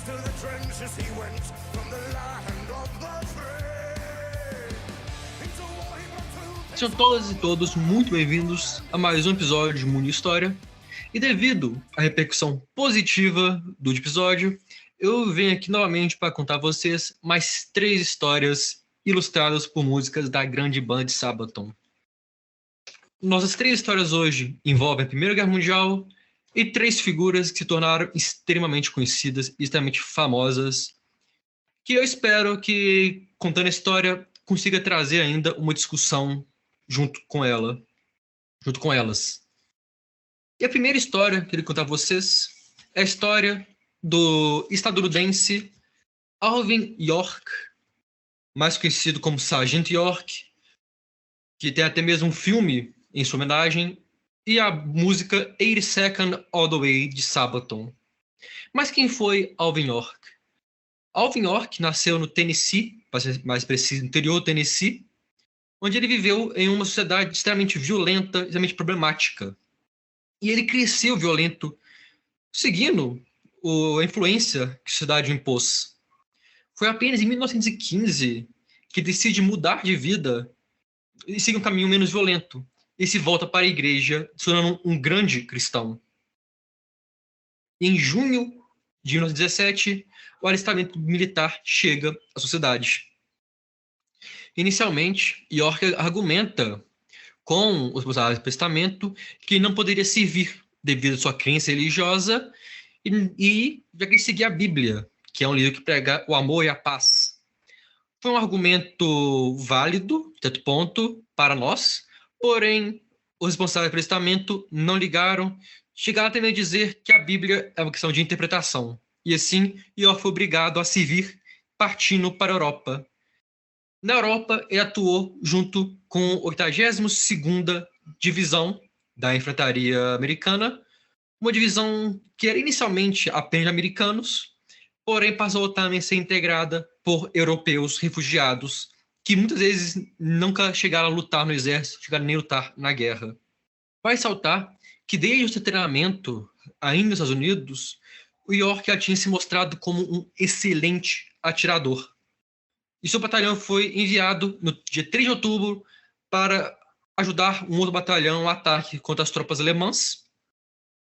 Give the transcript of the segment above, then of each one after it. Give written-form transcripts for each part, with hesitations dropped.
to the trenches he went from the land of the free. Into war he brought to... Sejam todas e todos muito bem-vindos a mais um episódio de Mundo História. E devido à repercussão positiva do episódio, eu venho aqui novamente para contar a vocês mais 3 histórias ilustradas por músicas da grande banda de Sabaton. Nossas 3 histórias hoje envolvem a Primeira Guerra Mundial e 3 figuras que se tornaram extremamente conhecidas e extremamente famosas, que eu espero que, contando a história, consiga trazer ainda uma discussão junto com elas. E a primeira história que eu queria contar a vocês é a história do estadunidense Alvin York, mais conhecido como Sargento York, que tem até mesmo um filme em sua homenagem, e a música 82nd All the Way de Sabaton. Mas quem foi Alvin York? Alvin York nasceu no Tennessee, para ser mais preciso, no interior do Tennessee, onde ele viveu em uma sociedade extremamente violenta, extremamente problemática. E ele cresceu violento, seguindo a influência que a sociedade impôs. Foi apenas em 1915 que decide mudar de vida e seguir um caminho menos violento. E se volta para a igreja, se tornando um grande cristão. E em junho de 1917, o alistamento militar chega à sociedade. Inicialmente, York argumenta com os responsáveis do testamento que não poderia servir devido à sua crença religiosa e já que ele seguia a Bíblia, que é um livro que prega o amor e a paz. Foi um argumento válido, de certo ponto, para nós, porém, os responsáveis pelo testamento não ligaram, chegaram até a dizer que a Bíblia é uma questão de interpretação. E assim, York foi obrigado a servir partindo para a Europa. Na Europa, ele atuou junto com a 82ª Divisão da Infantaria Americana, uma divisão que era inicialmente apenas de americanos, porém passou também a ser integrada por europeus refugiados, que muitas vezes nunca chegaram a lutar no exército, chegaram nem a lutar na guerra. Vai ressaltar que desde o seu treinamento, ainda nos Estados Unidos, o York já tinha se mostrado como um excelente atirador. E seu batalhão foi enviado no dia 3 de outubro para ajudar um outro batalhão no ataque contra as tropas alemãs.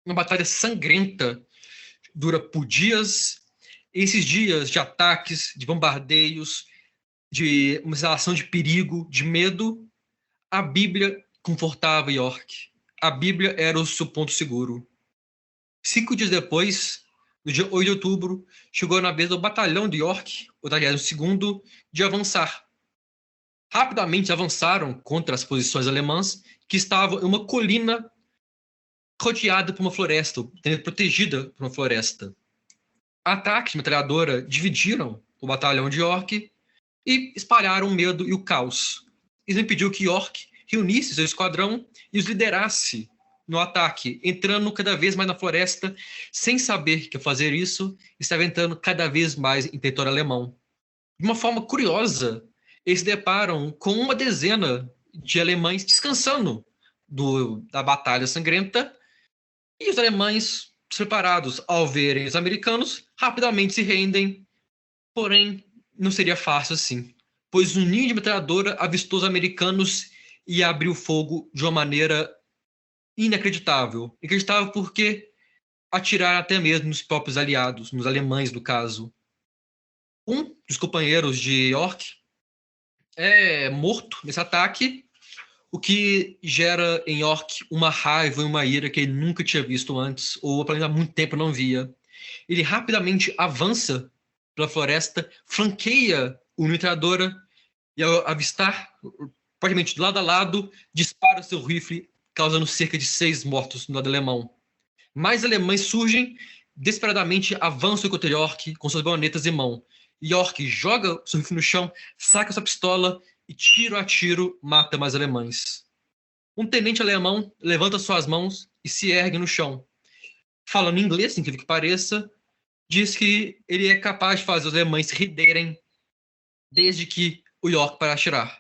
Uma batalha sangrenta, dura por dias. Esses dias de ataques, de bombardeios, de uma sensação de perigo, de medo, a Bíblia confortava York. A Bíblia era o seu ponto seguro. 5 dias depois, no dia 8 de outubro, chegou na vez do batalhão de York, o 82º, de avançar. Rapidamente avançaram contra as posições alemãs, que estavam em uma colina rodeada por uma floresta, protegida por uma floresta. Ataques de metralhadora dividiram o batalhão de York e espalharam o medo e o caos. Isso impediu que York reunisse seu esquadrão e os liderasse no ataque, entrando cada vez mais na floresta, sem saber que fazer isso, estava entrando cada vez mais em território alemão. De uma forma curiosa, eles se deparam com uma dezena de alemães descansando da batalha sangrenta, e os alemães, preparados ao verem os americanos, rapidamente se rendem, porém, não seria fácil assim, pois um ninho de metralhadora avistou os americanos e abriu fogo de uma maneira inacreditável. Inacreditável porque atiraram até mesmo nos próprios aliados, nos alemães, no caso. Um dos companheiros de York é morto nesse ataque, o que gera em York uma raiva e uma ira que ele nunca tinha visto antes, ou pelo menos há muito tempo não via. Ele rapidamente avança pela floresta, flanqueia o metralhadora e, ao avistar, praticamente de lado a lado, dispara seu rifle, causando cerca de 6 mortos no lado alemão. Mais alemães surgem, desesperadamente avançam contra York com suas baionetas em mão. York joga seu rifle no chão, saca sua pistola e, tiro a tiro, mata mais alemães. Um tenente alemão levanta suas mãos e se ergue no chão. Falando em inglês, incrível que pareça, diz que ele é capaz de fazer os alemães se renderem desde que o York para atirar.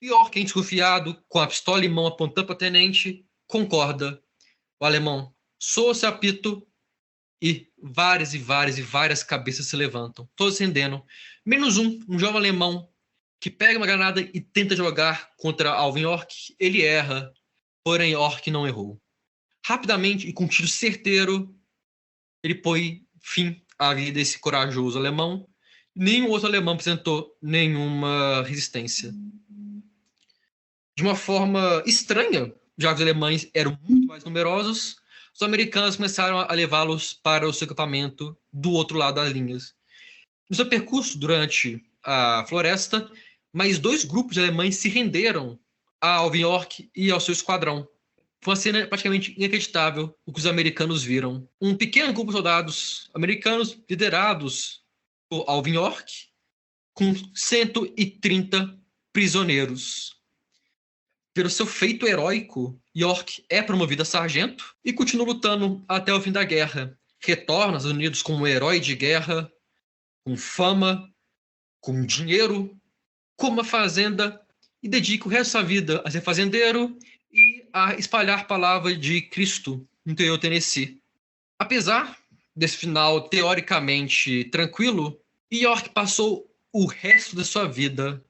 York, desconfiado, com a pistola em mão apontando para o tenente, concorda. O alemão soa seu apito e várias e várias e várias cabeças se levantam, todos rendendo, menos um jovem alemão, que pega uma granada e tenta jogar contra Alvin York. Ele erra, porém York não errou. Rapidamente e com um tiro certeiro, ele põe fim à vida desse corajoso alemão. Nenhum outro alemão apresentou nenhuma resistência. De uma forma estranha, já que os alemães eram muito mais numerosos, os americanos começaram a levá-los para o seu acampamento do outro lado das linhas. No seu percurso durante a floresta, mais 2 grupos de alemães se renderam a Alvin York e ao seu esquadrão. Foi uma cena praticamente inacreditável o que os americanos viram. Um pequeno grupo de soldados americanos, liderados por Alvin York, com 130 prisioneiros. Pelo seu feito heróico, York é promovido a sargento e continua lutando até o fim da guerra. Retorna aos Estados Unidos como um herói de guerra, com fama, com dinheiro, com uma fazenda, e dedica o resto da sua vida a ser fazendeiro e a espalhar a palavra de Cristo no interior do Tennessee. Apesar desse final teoricamente tranquilo, York passou o resto da sua vida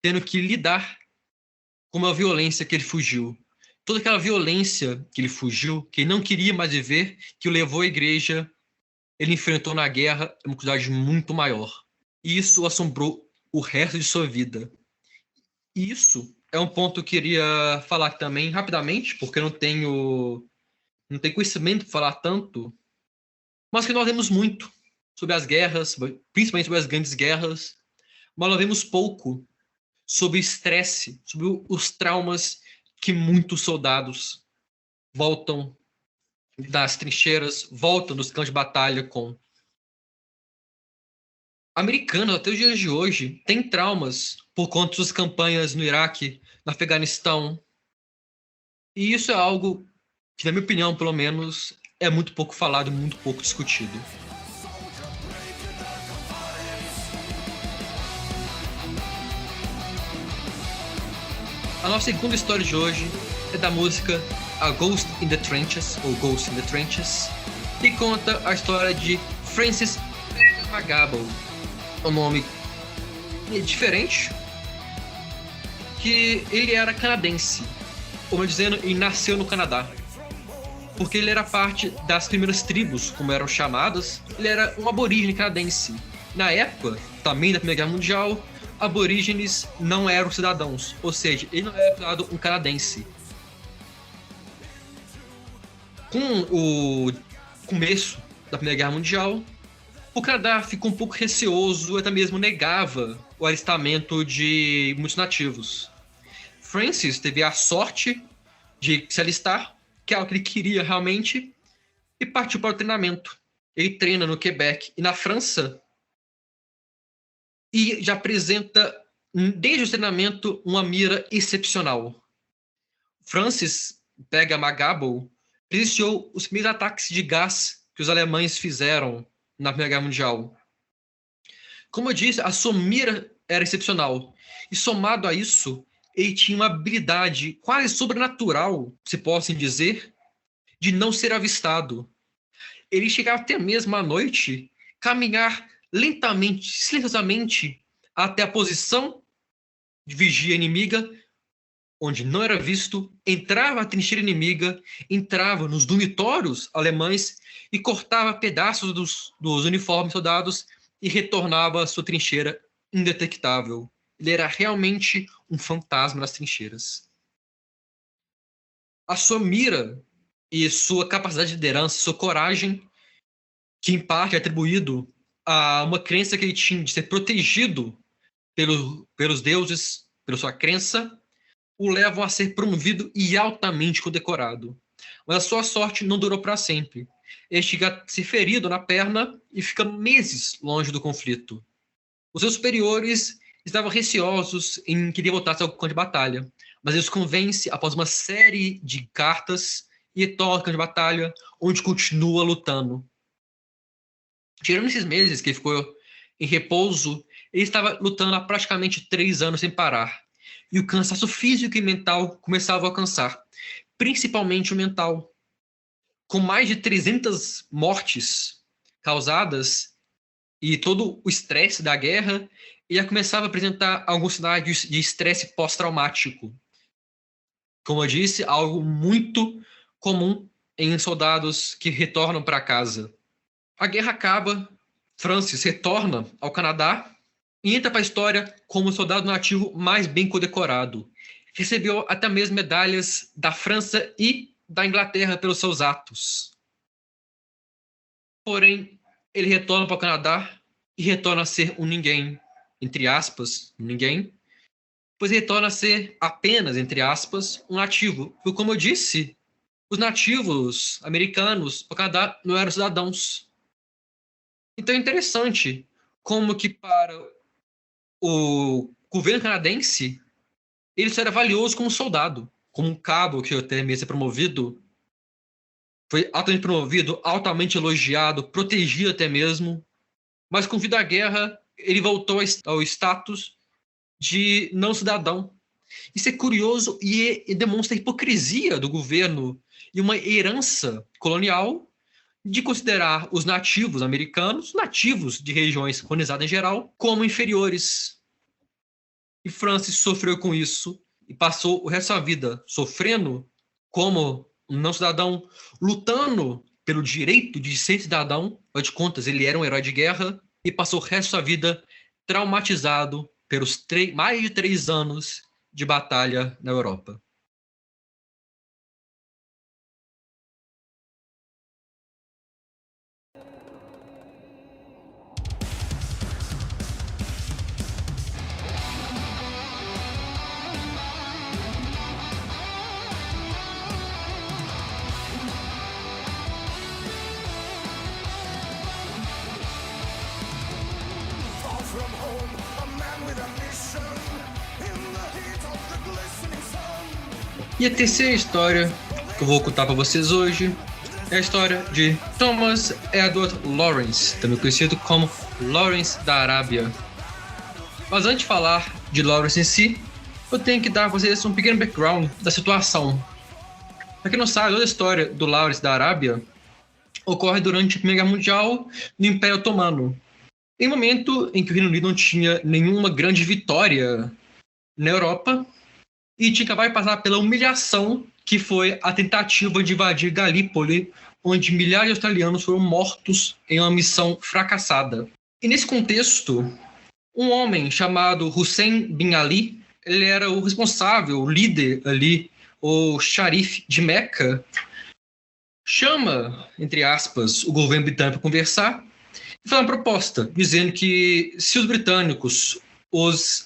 tendo que lidar com uma violência que ele fugiu. Toda aquela violência que ele fugiu, que ele não queria mais viver, que o levou à igreja, ele enfrentou na guerra uma quantidade muito maior. E isso o assombrou o resto de sua vida. E isso é um ponto que eu queria falar também rapidamente, porque eu não tenho conhecimento para falar tanto, mas que nós vemos muito sobre as guerras, principalmente sobre as grandes guerras, mas nós vemos pouco sobre o estresse, sobre os traumas que muitos soldados voltam das trincheiras, voltam dos campos de batalha com. Americanos, até os dias de hoje, têm traumas por conta das campanhas no Iraque, no Afeganistão. E isso é algo que, na minha opinião, pelo menos, é muito pouco falado, muito pouco discutido. A nossa segunda história de hoje é da música A Ghost in the Trenches, ou Ghost in the Trenches, que conta a história de Francis Magabo. É um nome diferente, que ele era canadense, como dizendo, ele nasceu no Canadá, porque ele era parte das primeiras tribos, como eram chamadas. Ele era um aborígene canadense. Na época, também da Primeira Guerra Mundial, aborígenes não eram cidadãos, ou seja, ele não era considerado um canadense. Com o começo da Primeira Guerra Mundial, o Canadá ficou um pouco receoso, até mesmo negava o alistamento de muitos nativos. Francis teve a sorte de se alistar, que é algo que ele queria realmente, e partiu para o treinamento. Ele treina no Quebec e na França, e já apresenta, desde o treinamento, uma mira excepcional. Francis pega Magabo, presenciou os primeiros ataques de gás que os alemães fizeram na Primeira Guerra Mundial. Como eu disse, a sua mira era excepcional. E somado a isso, ele tinha uma habilidade quase sobrenatural, se posso dizer, de não ser avistado. Ele chegava até mesmo à noite, caminhar lentamente, silenciosamente, até a posição de vigia inimiga, onde não era visto, entrava na trincheira inimiga, entrava nos dormitórios alemães e cortava pedaços dos uniformes soldados e retornava à sua trincheira indetectável. Ele era realmente um fantasma nas trincheiras. A sua mira e sua capacidade de liderança, sua coragem, que em parte é atribuído a uma crença que ele tinha de ser protegido pelos deuses, pela sua crença, o levam a ser promovido e altamente condecorado. Mas a sua sorte não durou para sempre. Ele chega a ser ferido na perna e fica meses longe do conflito. Os seus superiores estavam receosos em querer voltar ao campo de batalha, mas ele os convence após uma série de cartas e retorna ao campo de batalha, onde continua lutando. Tirando esses meses que ele ficou em repouso, ele estava lutando há praticamente 3 anos sem parar. E o cansaço físico e mental começava a alcançar, principalmente o mental. Com mais de 300 mortes causadas e todo o estresse da guerra, ele já começava a apresentar alguns sinais de estresse pós-traumático. Como eu disse, algo muito comum em soldados que retornam para casa. A guerra acaba, Francis retorna ao Canadá e entra para a história como o soldado nativo mais bem condecorado. Recebeu até mesmo medalhas da França e da Inglaterra pelos seus atos. Porém, ele retorna para o Canadá e retorna a ser um ninguém, entre aspas, ninguém, pois ele retorna a ser apenas, entre aspas, um nativo. Porque, como eu disse, os nativos americanos do Canadá não eram cidadãos. Então é interessante como que para o governo canadense ele só era valioso como soldado, como um cabo que até mesmo ser promovido, foi altamente promovido, altamente elogiado, protegido até mesmo, mas com o fim da guerra ele voltou ao status de não cidadão. Isso é curioso e demonstra a hipocrisia do governo e uma herança colonial de considerar os nativos americanos, nativos de regiões colonizadas em geral, como inferiores. E Francis sofreu com isso e passou o resto da vida sofrendo como um não cidadão, lutando pelo direito de ser cidadão. Afinal de contas, ele era um herói de guerra e passou o resto da vida traumatizado pelos mais de 3 anos de batalha na Europa. Far from home, a man with a mission, in the heat of the glistening sun. E a terceira história que eu vou contar para vocês hoje é a história de Thomas Edward Lawrence, também conhecido como Lawrence da Arábia. Mas antes de falar de Lawrence em si, eu tenho que dar para vocês um pequeno background da situação. Para quem não sabe, toda a história do Lawrence da Arábia ocorre durante a Primeira Guerra Mundial no Império Otomano. Em um momento em que o Reino Unido não tinha nenhuma grande vitória na Europa e tinha acabado de passar pela humilhação que foi a tentativa de invadir Galípoli, onde milhares de australianos foram mortos em uma missão fracassada. E nesse contexto, um homem chamado Hussein bin Ali, ele era o responsável, o líder ali, o xerife de Meca, chama, entre aspas, o governo britânico para conversar e faz uma proposta, dizendo que se os britânicos os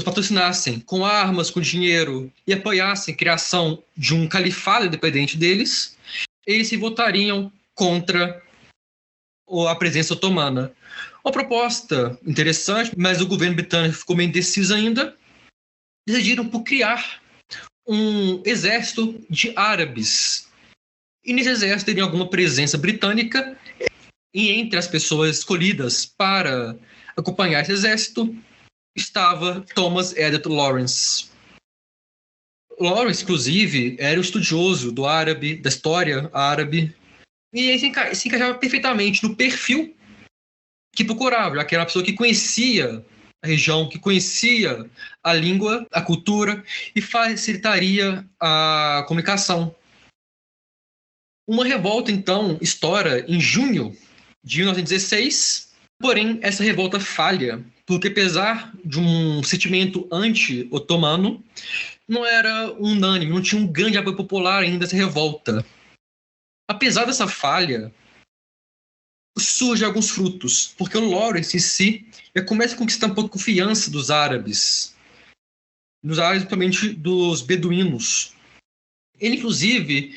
patrocinassem com armas, com dinheiro e apoiassem a criação de um califado independente deles, eles se votariam contra a presença otomana. Uma proposta interessante, mas o governo britânico ficou meio indeciso ainda. Decidiram por criar um exército de árabes. E nesse exército teria alguma presença britânica. E entre as pessoas escolhidas para acompanhar esse exército estava Thomas Edward Lawrence. Lawrence, inclusive, era um estudioso do árabe, da história árabe, e ele se encaixava perfeitamente no perfil que procurava, já que era uma pessoa que conhecia a região, que conhecia a língua, a cultura e facilitaria a comunicação. Uma revolta, então, estoura em junho de 1916, porém, essa revolta falha, porque apesar de um sentimento anti-otomano, não era unânime, não tinha um grande apoio popular ainda essa revolta. Apesar dessa falha, surgem alguns frutos, porque o Lawrence em si começa a conquistar um pouco a confiança dos árabes, principalmente dos beduínos. Ele, inclusive,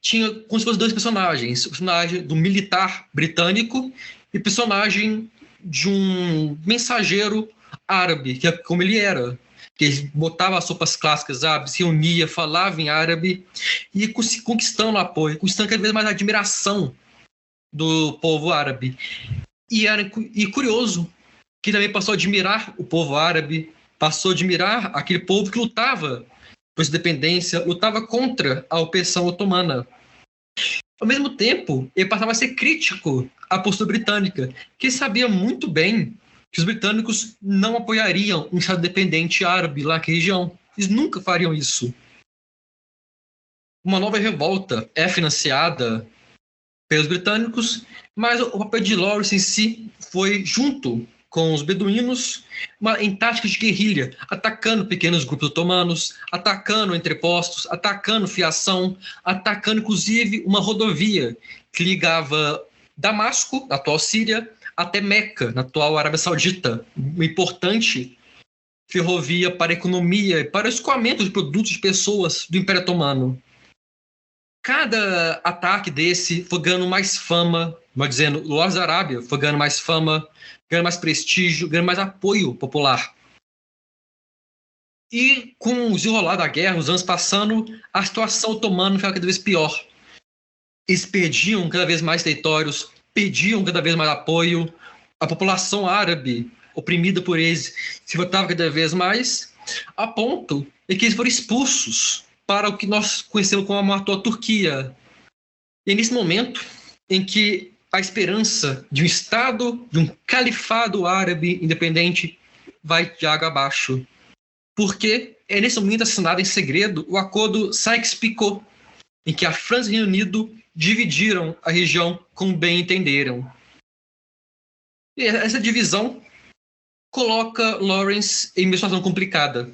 tinha como se fossem 2 personagens, o personagem do militar britânico e o personagem de um mensageiro árabe, que é como ele era, que ele botava as roupas clássicas árabes, se reunia, falava em árabe e ia conquistando apoio, conquistando cada vez mais a admiração do povo árabe. E curioso que também passou a admirar o povo árabe, passou a admirar aquele povo que lutava por sua independência, lutava contra a opressão otomana. Ao mesmo tempo, ele passava a ser crítico à postura britânica, que sabia muito bem que os britânicos não apoiariam um Estado independente árabe lá naquela região. Eles nunca fariam isso. Uma nova revolta é financiada pelos britânicos, mas o papel de Lawrence em si foi, junto com os beduínos, em táticas de guerrilha, atacando pequenos grupos otomanos, atacando entrepostos, atacando fiação, atacando inclusive uma rodovia que ligava Damasco, na atual Síria, até Meca, na atual Arábia Saudita. Uma importante ferrovia para a economia e para o escoamento de produtos de pessoas do Império Otomano. Cada ataque desse foi ganhando mais fama, dizendo, Lawrence da Arábia foi ganhando mais fama, ganhando mais prestígio, ganhando mais apoio popular. E com o desenrolar da guerra, os anos passando, a situação otomana ficava cada vez pior. Eles perdiam cada vez mais territórios, perdiam cada vez mais apoio, a população árabe, oprimida por eles, se votava cada vez mais, a ponto de que eles foram expulsos para o que nós conhecemos como a atual Turquia. E é nesse momento em que a esperança de um Estado, de um califado árabe independente, vai de água abaixo. Porque é nesse momento assinado em segredo o acordo Sykes-Picot, em que a França e o Reino Unido dividiram a região como bem entenderam. E essa divisão coloca Lawrence em uma situação complicada,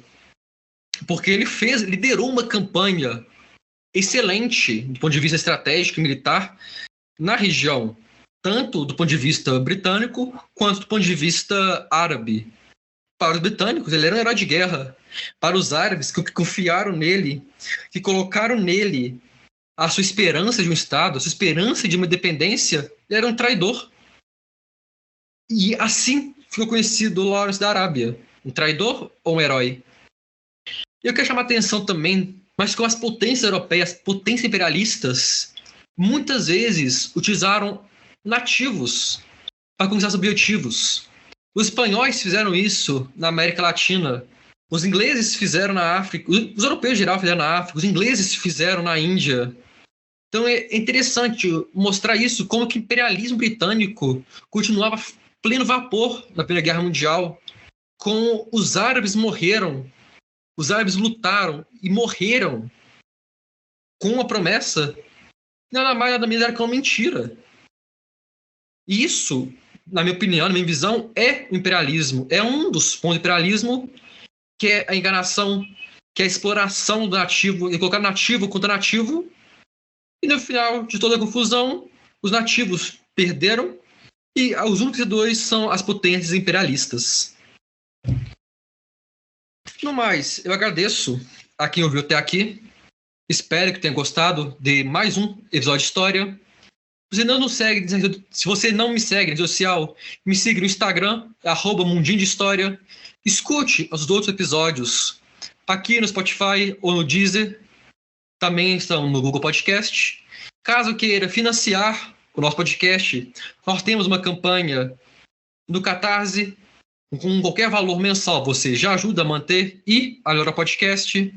porque ele liderou uma campanha excelente do ponto de vista estratégico e militar na região, tanto do ponto de vista britânico quanto do ponto de vista árabe. Para os britânicos, ele era um herói de guerra. Para os árabes, que confiaram nele, que colocaram nele a sua esperança de um Estado, a sua esperança de uma independência, ele era um traidor. E assim ficou conhecido Lawrence da Arábia, um traidor ou um herói. E eu quero chamar a atenção também, mas como as potências europeias, potências imperialistas, muitas vezes utilizaram nativos para conquistar seus objetivos. Os espanhóis fizeram isso na América Latina, os ingleses fizeram na África, os europeus em geral fizeram na África, os ingleses fizeram na Índia. Então é interessante mostrar isso, como que o imperialismo britânico continuava a pleno vapor na Primeira Guerra Mundial, como os árabes morreram, os árabes lutaram e morreram com uma promessa, nada mais nada menos era que uma mentira. E isso, na minha opinião, na minha visão, é o imperialismo. É um dos pontos do imperialismo, que é a enganação, que é a exploração do nativo, e colocar nativo contra nativo. E no final de toda a confusão, os nativos perderam e os únicos vencedores são as potências imperialistas. No mais, eu agradeço a quem ouviu até aqui. Espero que tenha gostado de mais um episódio de história. Se você não me segue na rede social, me siga no Instagram, @mundinho de história. Escute os outros episódios aqui no Spotify ou no Deezer. Também estão no Google Podcast. Caso queira financiar o nosso podcast, nós temos uma campanha no Catarse. Com qualquer valor mensal, você já ajuda a manter e a melhorar o podcast. E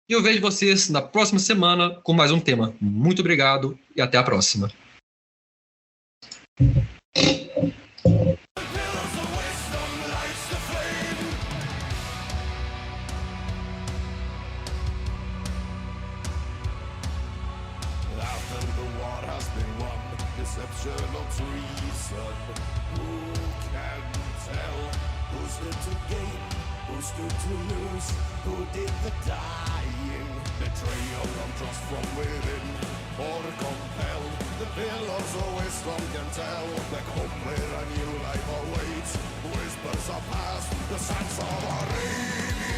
eu vejo vocês na próxima semana com mais um tema. Muito obrigado e até a próxima. Deception or treason, who can tell? Who stood to gain, who stood to lose, who did the dying? Betrayal and trust from within, or compel. The pillars of wisdom can tell, like hope where a new life awaits. Whispers are past, the signs of a rain.